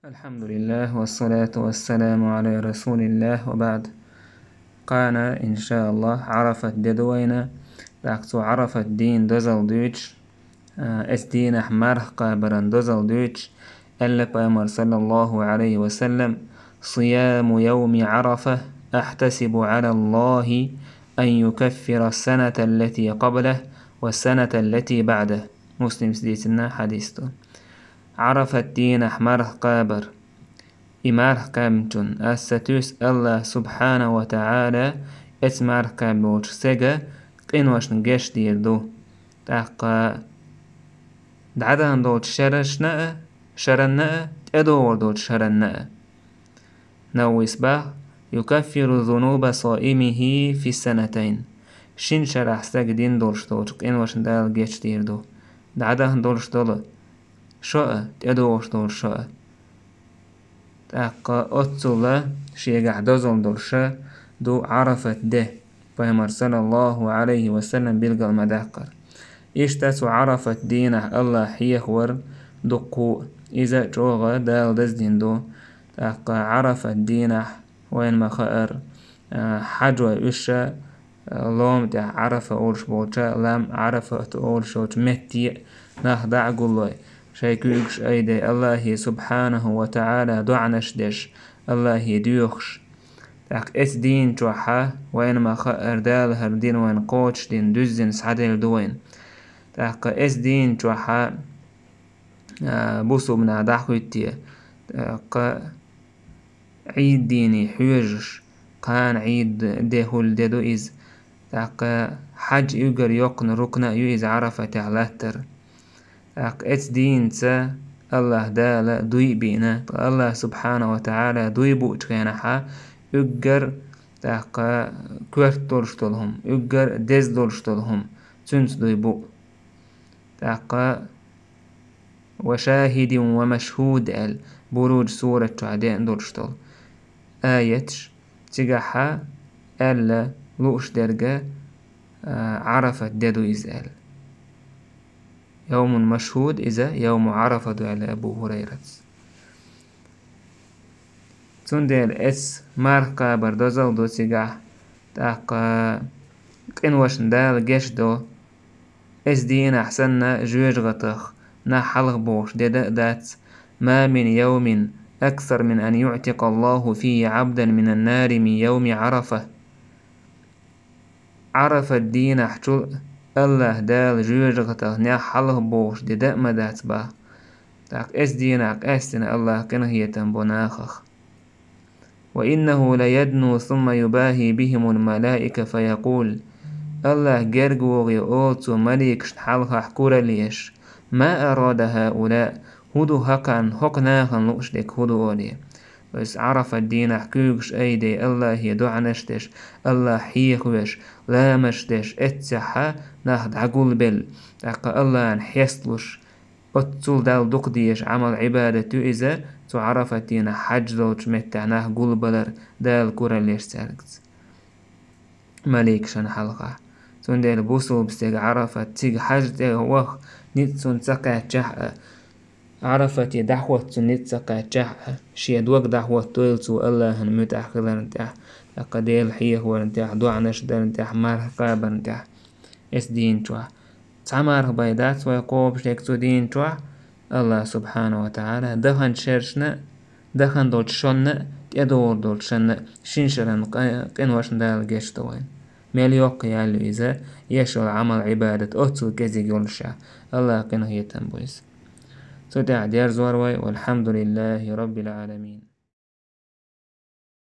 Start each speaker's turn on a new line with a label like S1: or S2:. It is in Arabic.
S1: الحمد لله والصلاة والسلام على رسول الله وبعد. قانا إن شاء الله عرفت ددوينا لأكتو عرفت دين دوزل دويتش اس دين أحمر قابرا دوزل دويتش ألا بأمر صلى الله عليه وسلم صيام يوم عرفة أحتسب على الله أن يكفر السنة التي قبله والسنة التي بعده. مسلم سديتنا حديثه عرفت دين أحمر قابر إمار قامتون أستوس الله سبحانه وتعالى اسمار قابوش سجا قنوش نجش ديردو تاقا دعدان دوت شرنا تدور دوت شرنا نو إسباح يكفر ذنوب صائمه في السنتين شين شرح سجدين دولش دوت قنوش دال جش ديردو دعدان دولش دول شاء تدور دول شاء تاقا أتصلا شيقع دوزل دول شاء دو عرفت ده فهمر صلى الله عليه وسلم بلغ المداقر إشتاسو عرفت دينه الله حيخور دقو إذا جوغا دال دزدين دو تاقا عرفت دينه وين ما خائر حجوة إشا لوم تا عرفة أولش بوچا لام عرفة أولش وچ مهتي نخدع قلوي شايكوكش أيدي الله سبحانه وتعالى دعنش دش الله يديوخش تاق اس دين جوحا وين ما خائر دال هر دين وين قوش دين دزين سعدل دوين تاق اس دين جوحا بوسو بنا دحويتي تاق عيد ديني حيوجش قان عيد دهول ددو إز تاق حج يقر يقن ركن يوز عرفة تعلاتر تاق اس دين تا الله دالا دوي بينا الله سبحانه وتعالى دوي بوش كينحا يقر تاق كورت دولشتولهم يقر دز دولشتولهم تنس دوي بو تاق وشاهد ومشهود بروج سورة تعدين دولشتول آيتش تجاحا ألا لوش درجة عرفت ددو إزال يوم مشهود إذا يوم عرفة على أبو هريرة تندل اس ماركا بردوزل دو تجاح تاقا قنوش دال جش دو اس دين أحسننا جوج غطخ نا حلق بوش دات ما من يوم أكثر من أن يعتق الله فيه عبدا من النار من يوم عرفة عرف الدين أحجل الله دال جوجغته نا حلق بوش داء مدات با تاق اس دينك استن الله كنهية بناخخ وإنه ليدنو ثم يباهي بهم الملائكة فيقول الله جرجوغي أوتو مليك حلق حكورة ليش ما أراد هؤلاء هدو هكان هقناخن لؤشدك هدو أولي بس عرف الدين حكوكش أيدي الله يدعنشتش الله حيخوش لا مشتش اتسحا ناخد عقول بل تاقا الله نحيستلوش اتسول دال دقديش عمل عبادة إذا تعرف الدين حج دوش متعناه قول بلر دال كورا ليش سالكت مليكشن حلقة تندل بوسو بستيق عرفت تيق حج تيق وخ نتسون تسقى جحا عرفت دحوة تنتسقى جحا شيد وق دحوة تويلتو الله متأخلر انتح لقديل حيه ورنتح دوعنش در انتح مارح قابر انتح اس دين جوح تعمار بيدات ويقوب شيكتو دين جوح الله سبحانه وتعالى دهن شرشنا دهن دولشن تدور دولشن شنشرن قنوشن دال جيش دوين مليوق يالو إذا يشعر عمل عبادة أتو كزي يولشا الله قنه يتنبويس تدع دير زوروي والحمد لله رب العالمين.